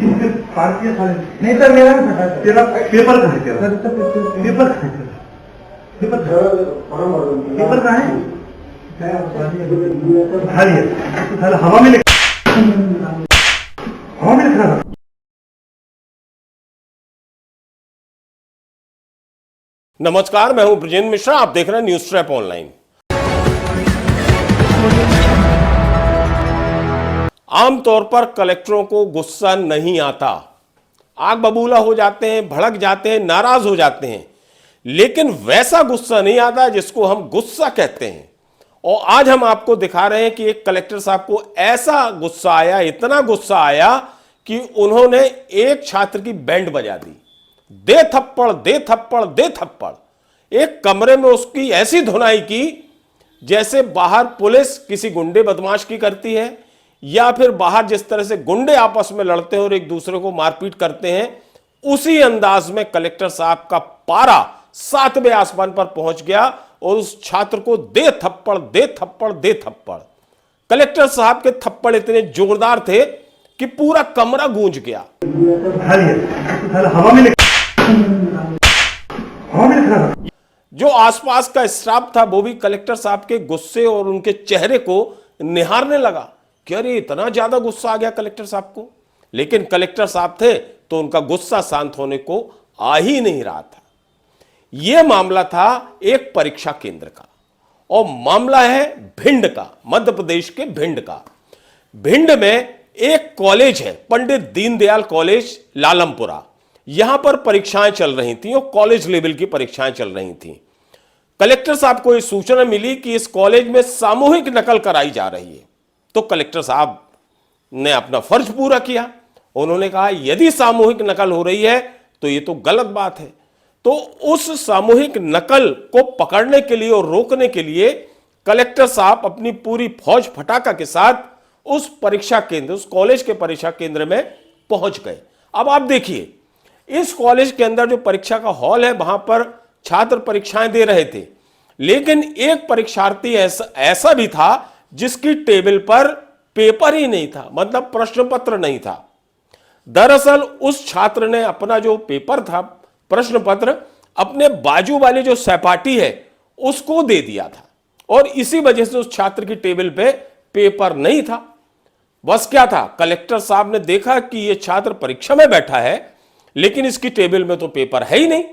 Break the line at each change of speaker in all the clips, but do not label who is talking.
नहीं सर, मेरा नहीं फटा। तेरा पेपर कहाँ है? तेरा पेपर कहाँ है? पेपर पेपर कहाँ है? हवा में लिखा।
नमस्कार, मैं हूं ब्रजेंद्र मिश्रा। आप देख रहे हैं न्यूज ट्रैप ऑनलाइन। आमतौर पर कलेक्टरों को गुस्सा नहीं आता, आग बबूला हो जाते हैं, भड़क जाते हैं, नाराज हो जाते हैं, लेकिन वैसा गुस्सा नहीं आता जिसको हम गुस्सा कहते हैं। और आज हम आपको दिखा रहे हैं कि एक कलेक्टर साहब को ऐसा गुस्सा आया, इतना गुस्सा आया कि उन्होंने एक छात्र की बैंड बजा दी। दे थप्पड़, दे थप्पड़, दे थप्पड़। एक कमरे में उसकी ऐसी धुनाई की जैसे बाहर पुलिस किसी गुंडे बदमाश की करती है, या फिर बाहर जिस तरह से गुंडे आपस में लड़ते हैं और एक दूसरे को मारपीट करते हैं, उसी अंदाज में कलेक्टर साहब का पारा 7वें आसमान पर पहुंच गया और उस छात्र को दे थप्पड़, दे थप्पड़, दे थप्पड़। कलेक्टर साहब के थप्पड़ इतने जोरदार थे कि पूरा कमरा गूंज गया। जो आसपास का स्टाफ था वो भी कलेक्टर साहब के गुस्से और उनके चेहरे को निहारने लगा कि अरे इतना ज्यादा गुस्सा आ गया कलेक्टर साहब को। लेकिन कलेक्टर साहब थे तो उनका गुस्सा शांत होने को आ ही नहीं रहा था। यह मामला था एक परीक्षा केंद्र का, और मामला है भिंड का, मध्य प्रदेश के भिंड का। भिंड में एक कॉलेज है, पंडित दीनदयाल कॉलेज लालमपुरा। यहां पर परीक्षाएं चल रही थी और कॉलेज लेवल की परीक्षाएं चल रही थी। कलेक्टर साहब को यह सूचना मिली कि इस कॉलेज में सामूहिक नकल कराई जा रही है। तो कलेक्टर साहब ने अपना फर्ज पूरा किया। उन्होंने कहा यदि सामूहिक नकल हो रही है तो यह तो गलत बात है। तो उस सामूहिक नकल को पकड़ने के लिए और रोकने के लिए कलेक्टर साहब अपनी पूरी फौज फटाका के साथ उस परीक्षा केंद्र, उस कॉलेज के परीक्षा केंद्र में पहुंच गए। अब आप देखिए, इस कॉलेज के अंदर जो परीक्षा का हॉल है वहां पर छात्र परीक्षाएं दे रहे थे, लेकिन एक परीक्षार्थी ऐसा भी था जिसकी टेबल पर पेपर ही नहीं था, मतलब प्रश्न पत्र नहीं था। दरअसल उस छात्र ने अपना जो पेपर था, प्रश्न पत्र, अपने बाजू वाली जो सहपाठी है उसको दे दिया था, और इसी वजह से उस छात्र की टेबल पे पेपर नहीं था। बस क्या था, कलेक्टर साहब ने देखा कि यह छात्र परीक्षा में बैठा है लेकिन इसकी टेबल में तो पेपर है ही नहीं।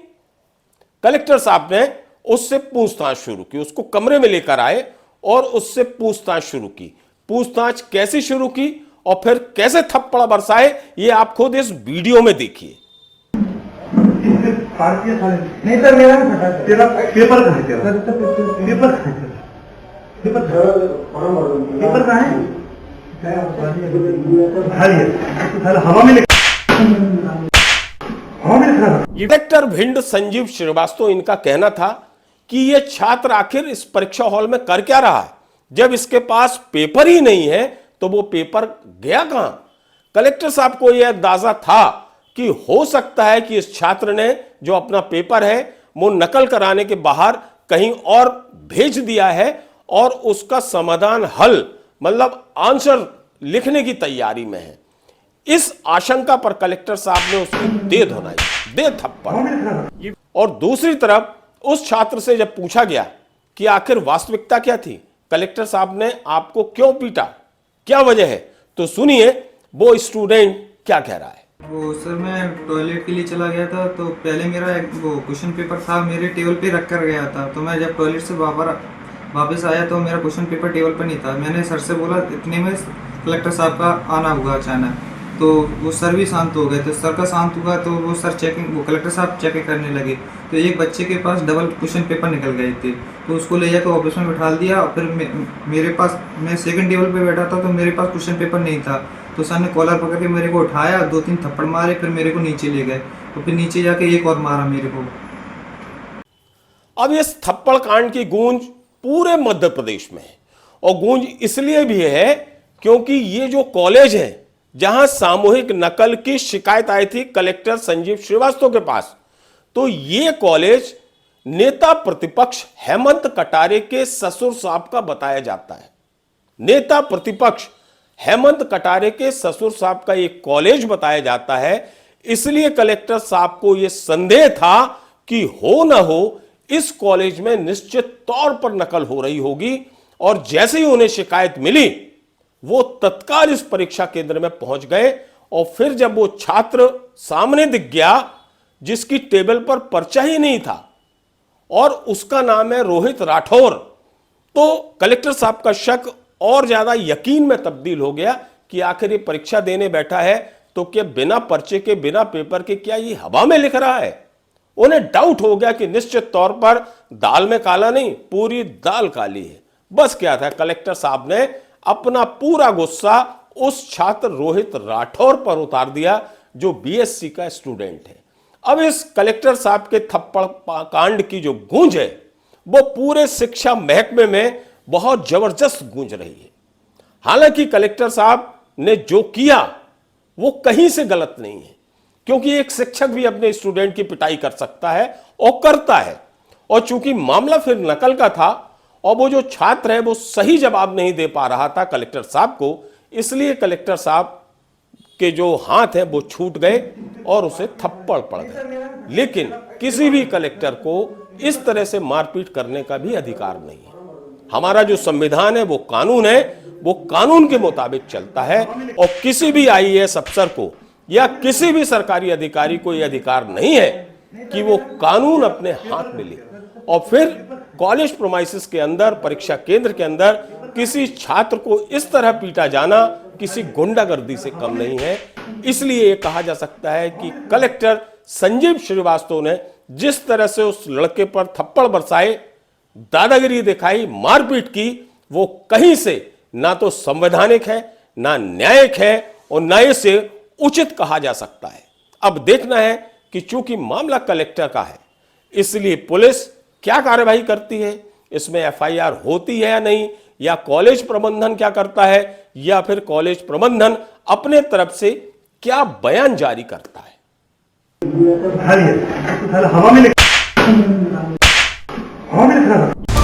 कलेक्टर साहब ने उससे पूछताछ शुरू की, उसको कमरे में लेकर आए और उससे पूछताछ शुरू की। पूछताछ कैसे शुरू की और फिर कैसे थप्पड़ बरसाए, ये आप खुद इस वीडियो में देखिए।
नहीं सर, मेरा नहीं फटा। तेरा पेपर कहाँ है? तेरा पेपर कहाँ है? पेपर कहाँ है? हवा में
डायरेक्टर भिंड संजीव श्रीवास्तव, इनका कहना था कि यह छात्र आखिर इस परीक्षा हॉल में कर क्या रहा है, जब इसके पास पेपर ही नहीं है तो वो पेपर गया कहां। कलेक्टर साहब को यह अंदाजा था कि हो सकता है कि इस छात्र ने जो अपना पेपर है वो नकल कराने के बाहर कहीं और भेज दिया है और उसका समाधान हल, मतलब आंसर लिखने की तैयारी में है। इस आशंका पर कलेक्टर साहब ने उसकी दे धुनाई, दे थप्पड़। और दूसरी तरफ उस छात्र से जब पूछा गया कि आखिर वास्तविकता क्या थी, कलेक्टर साहब ने आपको क्यों पीटा, क्या वजह है, तो सुनिए वो स्टूडेंट क्या कह रहा है।
वो सर, मैं टॉयलेट के लिए चला गया था, तो पहले मेरा वो क्वेश्चन पेपर था मेरे टेबल पे रख कर गया था। तो मैं जब टॉयलेट से वापस आया तो मेरा क्वेश्चन पेपर टेबल पर नहीं था। मैंने सर से बोला, इतने में कलेक्टर साहब का आना हुआ अचानक, तो वो सर भी शांत हो गए। तो सर का शांत हुआ तो वो कलेक्टर साहब चेकिंग करने लगे, तो एक बच्चे के पास डबल क्वेश्चन पेपर निकल गए थे, तो उसको ले जाकर ऑफिस में बिठा दिया। और फिर मेरे पास, मैं सेकंड टेबल पे बैठा था तो मेरे पास क्वेश्चन पेपर नहीं था, तो सर ने कॉलर पकड़ के मेरे को उठाया, 2-3 थप्पड़ मारे, फिर मेरे को नीचे ले गए, तो फिर नीचे जाके एक और मारा मेरे को।
अब इस थप्पड़ कांड की गूंज पूरे मध्य प्रदेश में है, और गूंज इसलिए भी है क्योंकि ये जो कॉलेज है जहां सामूहिक नकल की शिकायत आई थी कलेक्टर संजीव श्रीवास्तव के पास, तो ये कॉलेज नेता प्रतिपक्ष हेमंत कटारे के ससुर साहब का बताया जाता है। नेता प्रतिपक्ष हेमंत कटारे के ससुर साहब का एक कॉलेज बताया जाता है, इसलिए कलेक्टर साहब को यह संदेह था कि हो न हो इस कॉलेज में निश्चित तौर पर नकल हो रही होगी। और जैसे ही उन्हें शिकायत मिली वो तत्काल इस परीक्षा केंद्र में पहुंच गए और फिर जब वो छात्र सामने दिख गया जिसकी टेबल पर पर्चा ही नहीं था और उसका नाम है रोहित राठौर, तो कलेक्टर साहब का शक और ज्यादा यकीन में तब्दील हो गया कि आखिर ये परीक्षा देने बैठा है तो क्या बिना पर्चे के बिना पेपर के क्या ये हवा में लिख रहा है। उन्हें डाउट हो गया कि निश्चित तौर पर दाल में काला नहीं, पूरी दाल काली है। बस क्या था, कलेक्टर साहब ने अपना पूरा गुस्सा उस छात्र रोहित राठौर पर उतार दिया जो बीएससी का स्टूडेंट है। अब इस कलेक्टर साहब के थप्पड़ कांड की जो गूंज है वो पूरे शिक्षा महकमे में बहुत जबरदस्त गूंज रही है। हालांकि कलेक्टर साहब ने जो किया वो कहीं से गलत नहीं है, क्योंकि एक शिक्षक भी अपने स्टूडेंट की पिटाई कर सकता है और करता है। और चूंकि मामला फिर नकल का था और वो जो छात्र है वो सही जवाब नहीं दे पा रहा था कलेक्टर साहब को, इसलिए कलेक्टर साहब के जो हाथ हैं वो छूट गए और उसे थप्पड़ पड़ गए। लेकिन किसी भी कलेक्टर को इस तरह से मारपीट करने का भी अधिकार नहीं है। हमारा जो संविधान है वो कानून है, वो कानून के मुताबिक चलता है और किसी भी आईएएस अफसर को या किसी भी सरकारी अधिकारी को यह अधिकार नहीं है कि वो कानून अपने हाथ में ले और फिर कॉलेज प्रोमाइसिस के अंदर, परीक्षा केंद्र के अंदर किसी छात्र को इस तरह पीटा जाना किसी गुंडागर्दी से कम नहीं है। इसलिए यह कहा जा सकता है कि कलेक्टर संजीव श्रीवास्तव ने जिस तरह से उस लड़के पर थप्पड़ बरसाए, दादागिरी दिखाई, मारपीट की, वो कहीं से ना तो संवैधानिक है, ना न्यायिक है और ना इसे उचित कहा जा सकता है। अब देखना है कि चूंकि मामला कलेक्टर का है, इसलिए पुलिस क्या कार्रवाई करती है, इसमें एफआईआर होती है या नहीं, या कॉलेज प्रबंधन क्या करता है, या फिर कॉलेज प्रबंधन अपने तरफ से क्या बयान जारी करता है।
हवा में लिख रहा था।